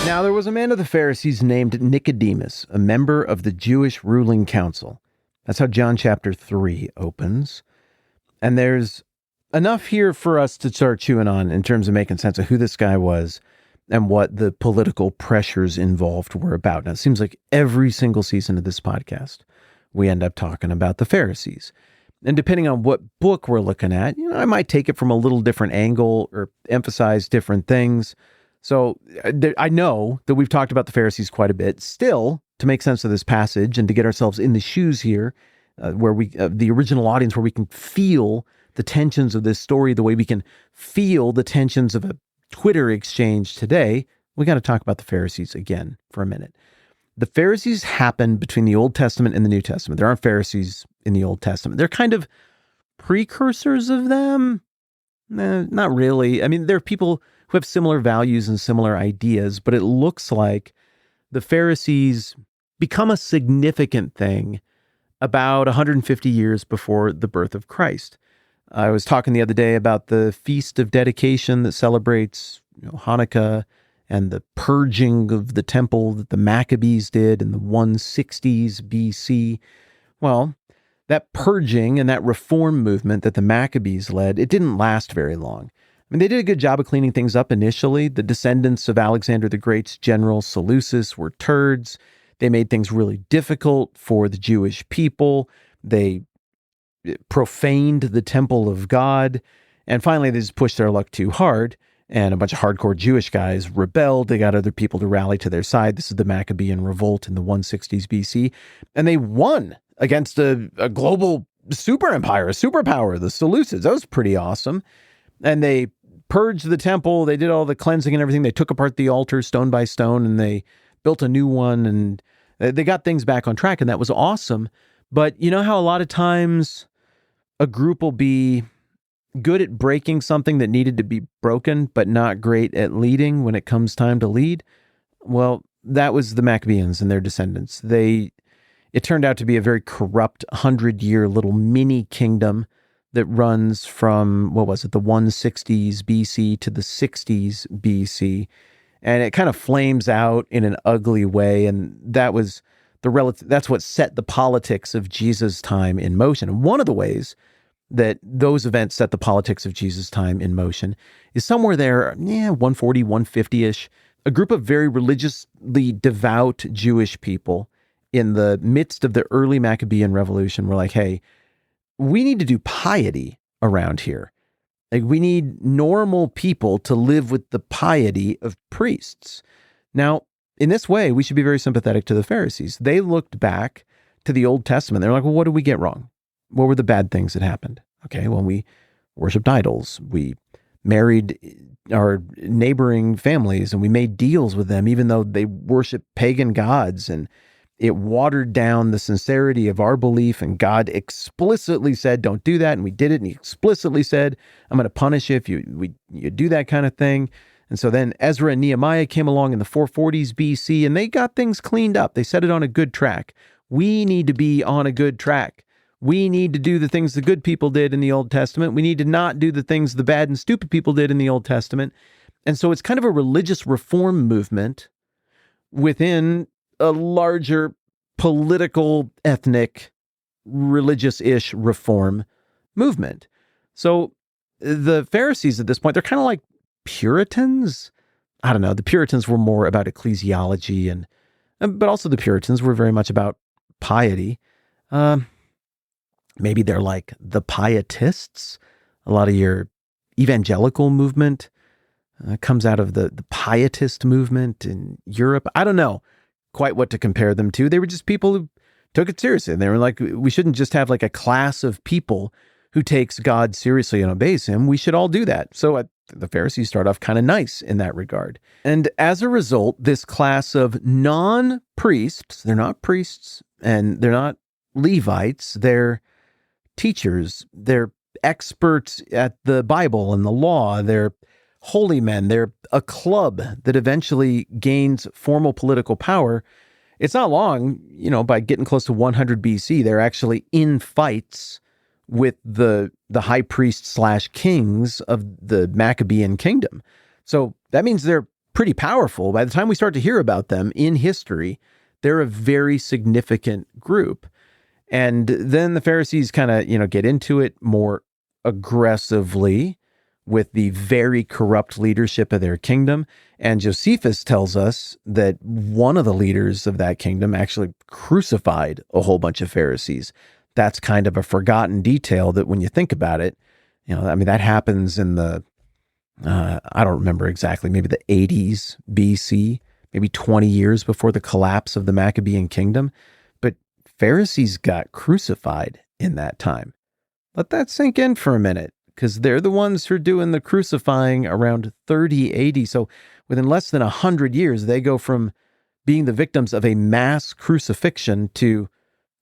Now there was a man of the Pharisees named Nicodemus, a member of the Jewish ruling council. That's how John chapter 3 opens. And there's enough here for us to start chewing on in terms of making sense of who this guy was and what the political pressures involved were about. Now, it seems like every single season of this podcast, we end up talking about the Pharisees. And depending on what book we're looking at, I might take it from a little different angle or emphasize different things. So I know that we've talked about the Pharisees quite a bit. Still, to make sense of this passage and to get ourselves in the shoes here, where we, the original audience, where we can feel the tensions of this story, the way we can feel the tensions of a Twitter exchange today, we got to talk about the Pharisees again for a minute. The Pharisees happened between the Old Testament and the New Testament. There aren't Pharisees in the Old Testament. They're kind of precursors of them. Not really. I mean, there are people who have similar values and similar ideas, but it looks like the Pharisees become a significant thing about 150 years before the birth of Christ. I was talking the other day about the Feast of Dedication that celebrates Hanukkah and the purging of the temple that the Maccabees did in the 160s BC. Well, that purging and that reform movement that the Maccabees led, it didn't last very long. I mean, they did a good job of cleaning things up initially. The descendants of Alexander the Great's general Seleucus were turds. They made things really difficult for the Jewish people. They profaned the temple of God. And finally, they just pushed their luck too hard. And a bunch of hardcore Jewish guys rebelled. They got other people to rally to their side. This is the Maccabean revolt in the 160s BC. And they won against a global super empire, a superpower, the Seleucids. That was pretty awesome. And they purged the temple. They did all the cleansing and everything. They took apart the altar stone by stone, and they built a new one, and they got things back on track, and that was awesome. But you know how a lot of times a group will be good at breaking something that needed to be broken, but not great at leading when it comes time to lead? Well, that was the Maccabeans and their descendants. It turned out to be a very corrupt 100-year little mini kingdom that runs from, the 160s BC to the 60s BC. And it kind of flames out in an ugly way. And that was that's what set the politics of Jesus' time in motion. And one of the ways that those events set the politics of Jesus' time in motion is somewhere there, 140, 150-ish, a group of very religiously devout Jewish people in the midst of the early Maccabean revolution were like, hey, we need to do piety around here. Like, we need normal people to live with the piety of priests. Now, in this way, we should be very sympathetic to the Pharisees. They looked back to the Old Testament. They're like, well, what did we get wrong? What were the bad things that happened? Okay, well, we worshiped idols. We married our neighboring families and we made deals with them, even though they worship pagan gods, and it watered down the sincerity of our belief, and God explicitly said, don't do that. And we did it. And he explicitly said, I'm going to punish you if you do that kind of thing. And so then Ezra and Nehemiah came along in the 440s BC, and they got things cleaned up. They set it on a good track. We need to be on a good track. We need to do the things the good people did in the Old Testament. We need to not do the things the bad and stupid people did in the Old Testament. And so it's kind of a religious reform movement within a larger political, ethnic, religious-ish reform movement. So the Pharisees at this point, they're kind of like Puritans. I don't know. The Puritans were more about ecclesiology, but also the Puritans were very much about piety. Maybe they're like the Pietists. A lot of your evangelical movement comes out of the Pietist movement in Europe. I don't know quite what to compare them to. They were just people who took it seriously. And they were like, we shouldn't just have like a class of people who takes God seriously and obeys him. We should all do that. So the Pharisees start off kind of nice in that regard. And as a result, this class of non-priests, they're not priests and they're not Levites, they're teachers, they're experts at the Bible and the law, they're holy men, they're a club that eventually gains formal political power. It's not long, by getting close to 100 BC, they're actually in fights with the high priest / kings of the Maccabean kingdom. So that means they're pretty powerful. By the time we start to hear about them in history, they're a very significant group. And then the Pharisees kind of, get into it more aggressively with the very corrupt leadership of their kingdom. And Josephus tells us that one of the leaders of that kingdom actually crucified a whole bunch of Pharisees. That's kind of a forgotten detail that when you think about it, that happens in the, I don't remember exactly, maybe the 80s BC, maybe 20 years before the collapse of the Maccabean kingdom. But Pharisees got crucified in that time. Let that sink in for a minute, because they're the ones who are doing the crucifying around 30 AD. So within less than 100 years, they go from being the victims of a mass crucifixion to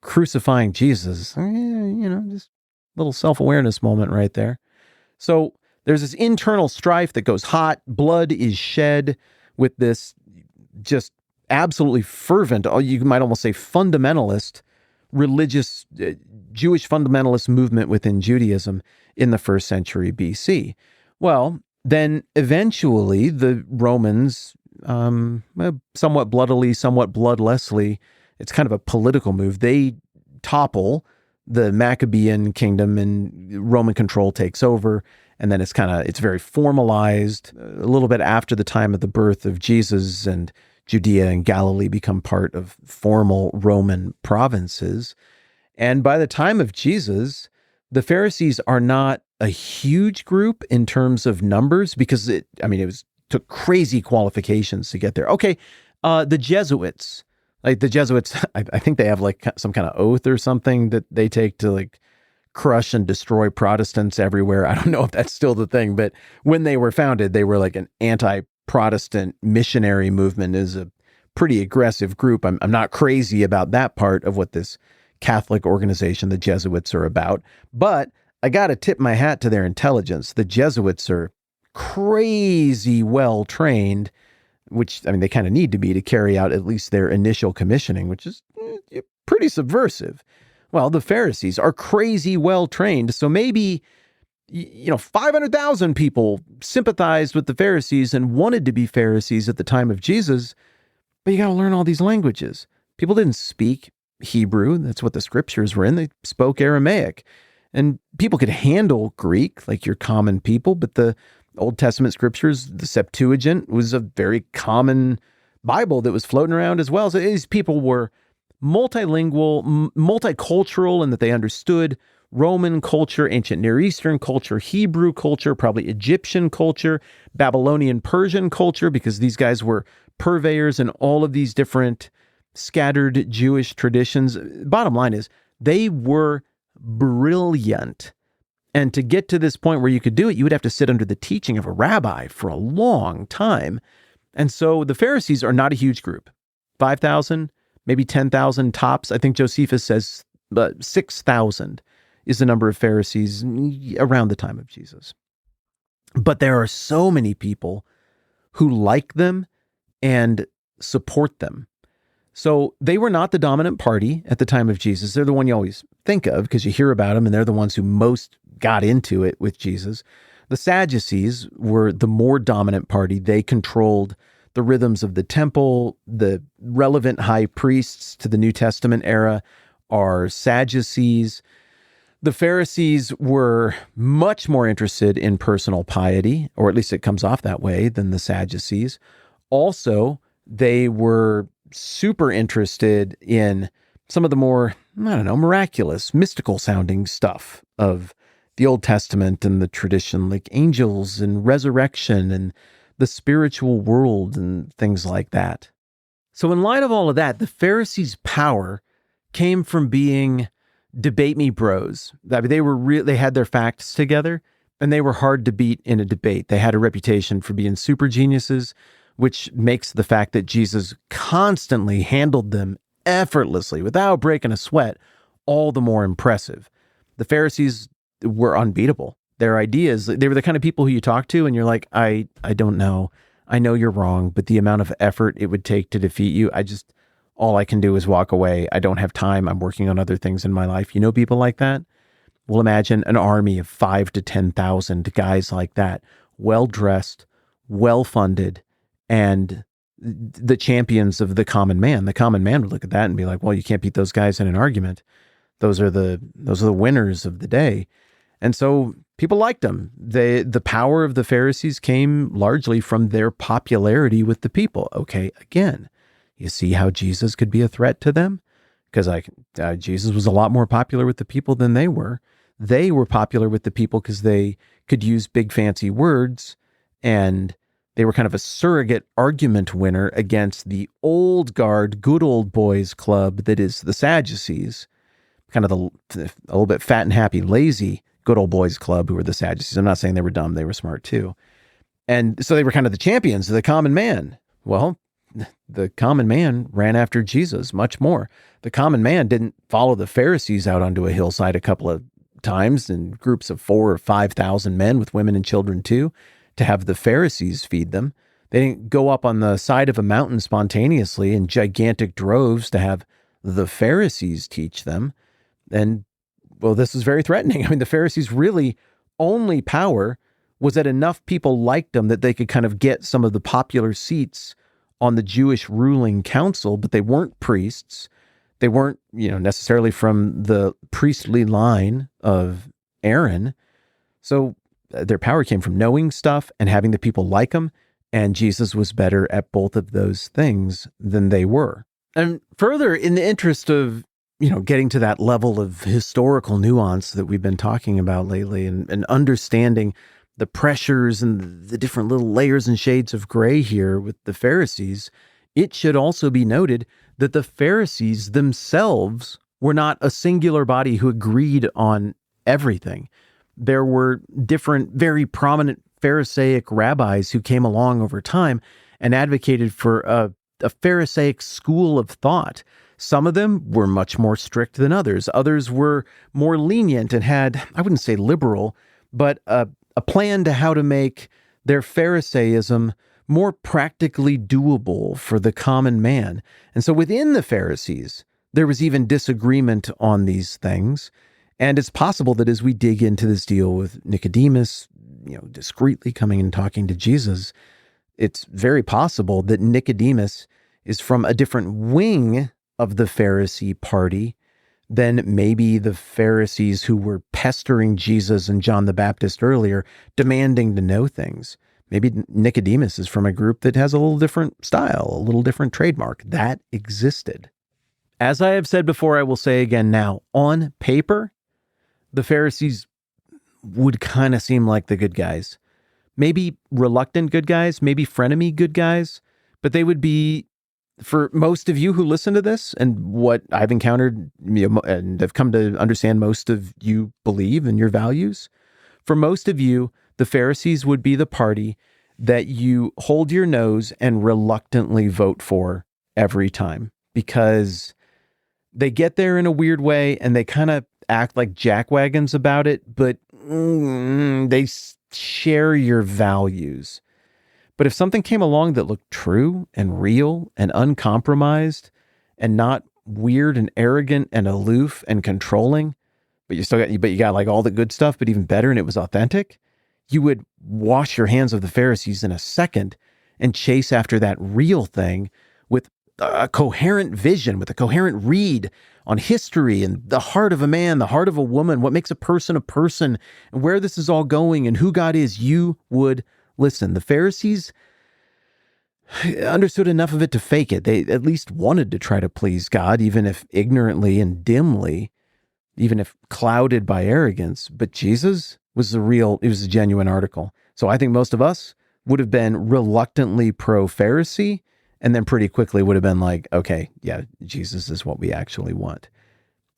crucifying Jesus. Just a little self-awareness moment right there. So there's this internal strife that goes hot. Blood is shed with this just absolutely fervent, you might almost say fundamentalist, religious, Jewish fundamentalist movement within Judaism in the 1st century BC. Well, then eventually the Romans, somewhat bloodily, somewhat bloodlessly, it's kind of a political move. They topple the Maccabean kingdom and Roman control takes over. And then it's very formalized a little bit after the time of the birth of Jesus, and Judea and Galilee become part of formal Roman provinces. And by the time of Jesus, the Pharisees are not a huge group in terms of numbers, because took crazy qualifications to get there. Okay, the Jesuits, I think they have some kind of oath or something that they take to crush and destroy Protestants everywhere. I don't know if that's still the thing, but when they were founded, they were an anti-Protestant missionary movement. Is a pretty aggressive group. I'm not crazy about that part of what this Catholic organization, the Jesuits, are about, but I got to tip my hat to their intelligence. The Jesuits are crazy well trained, which they kind of need to be to carry out at least their initial commissioning, which is pretty subversive. Well, the Pharisees are crazy well trained, so maybe 500,000 people sympathized with the Pharisees and wanted to be Pharisees at the time of Jesus, but you got to learn all these languages. People didn't speak Hebrew. That's what the scriptures were in. They spoke Aramaic. And people could handle Greek, like your common people, but the Old Testament scriptures, the Septuagint, was a very common Bible that was floating around as well. So these people were multilingual, multicultural, in that they understood Roman culture, ancient Near Eastern culture, Hebrew culture, probably Egyptian culture, Babylonian, Persian culture, because these guys were purveyors in all of these different scattered Jewish traditions. Bottom line is, they were brilliant. And to get to this point where you could do it, you would have to sit under the teaching of a rabbi for a long time. And so the Pharisees are not a huge group. 5,000, maybe 10,000 tops. I think Josephus says 6,000 is the number of Pharisees around the time of Jesus. But there are so many people who like them and support them. So they were not the dominant party at the time of Jesus. They're the one you always think of because you hear about them, and they're the ones who most got into it with Jesus. The Sadducees were the more dominant party. They controlled the rhythms of the temple. The relevant high priests to the New Testament era are Sadducees. The Pharisees were much more interested in personal piety, or at least it comes off that way, than the Sadducees. Also, they were super interested in some of the more, miraculous, mystical sounding stuff of the Old Testament and the tradition, like angels and resurrection and the spiritual world and things like that. So in light of all of that, the Pharisees' power came from being debate me bros. They had their facts together, and they were hard to beat in a debate. They had a reputation for being super geniuses, which makes the fact that Jesus constantly handled them effortlessly without breaking a sweat all the more impressive. The Pharisees were unbeatable. Their ideas, they were the kind of people who you talk to and you're like, I don't know. I know you're wrong, but the amount of effort it would take to defeat you, all I can do is walk away. I don't have time. I'm working on other things in my life. You know people like that? Well, imagine an army of 5,000 to 10,000 guys like that, well-dressed, well-funded, and the champions of the common man. The common man would look at that and be like, well, you can't beat those guys in an argument. Those are the winners of the day. And so people liked them. The power of the Pharisees came largely from their popularity with the people. Okay, again, you see how Jesus could be a threat to them? Because Jesus was a lot more popular with the people than they were. They were popular with the people because they could use big fancy words, and they were kind of a surrogate argument winner against the old guard, good old boys club that is the Sadducees, kind of a little bit fat and happy, lazy good old boys club who were the Sadducees. I'm not saying they were dumb. They were smart too. And so they were kind of the champions of the common man. Well, the common man ran after Jesus much more. The common man didn't follow the Pharisees out onto a hillside a couple of times in groups of 4,000 or 5,000 men with women and children too, to have the Pharisees feed them. They didn't go up on the side of a mountain spontaneously in gigantic droves to have the Pharisees teach them. And well, this is very threatening. I mean, the Pharisees' really only power was that enough people liked them that they could kind of get some of the popular seats on the Jewish ruling council, but they weren't priests. They weren't, necessarily from the priestly line of Aaron. So their power came from knowing stuff and having the people like them. And Jesus was better at both of those things than they were. And further, in the interest of getting to that level of historical nuance that we've been talking about lately, and understanding the pressures and the different little layers and shades of gray here with the Pharisees, it should also be noted that the Pharisees themselves were not a singular body who agreed on everything. There were different, very prominent Pharisaic rabbis who came along over time and advocated for a Pharisaic school of thought. Some of them were much more strict than others. Others were more lenient and had, I wouldn't say liberal, but a plan to how to make their Pharisaism more practically doable for the common man. And so within the Pharisees, there was even disagreement on these things. And it's possible that as we dig into this deal with Nicodemus, discreetly coming and talking to Jesus, it's very possible that Nicodemus is from a different wing of the Pharisee party than maybe the Pharisees who were pestering Jesus and John the Baptist earlier, demanding to know things. Maybe Nicodemus is from a group that has a little different style, a little different trademark. That existed. As I have said before, I will say again now, on paper, the Pharisees would kind of seem like the good guys. Maybe reluctant good guys, maybe frenemy good guys, but they would be, for most of you who listen to this, and what I've encountered and have come to understand most of you believe in your values, for most of you, the Pharisees would be the party that you hold your nose and reluctantly vote for every time, because they get there in a weird way and they kind of act like jackwagons about it, but they share your values. But if something came along that looked true and real and uncompromised and not weird and arrogant and aloof and controlling, but you got like all the good stuff, but even better, and it was authentic, you would wash your hands of the Pharisees in a second and chase after that real thing with a coherent vision, with a coherent read on history and the heart of a man, the heart of a woman, what makes a person, and where this is all going and who God is. You would listen. The Pharisees understood enough of it to fake it. They at least wanted to try to please God, even if ignorantly and dimly, even if clouded by arrogance. But Jesus was it was a genuine article. So I think most of us would have been reluctantly pro-Pharisee, and then pretty quickly would have been like, okay, yeah, Jesus is what we actually want.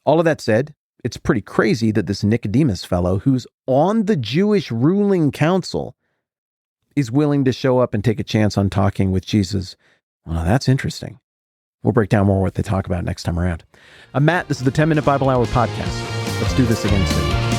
All of that said, it's pretty crazy that this Nicodemus fellow, who's on the Jewish ruling council, is willing to show up and take a chance on talking with Jesus. Well, that's interesting. We'll break down more what they talk about next time around. I'm Matt. This is the 10-Minute Bible Hour podcast. Let's do this again soon.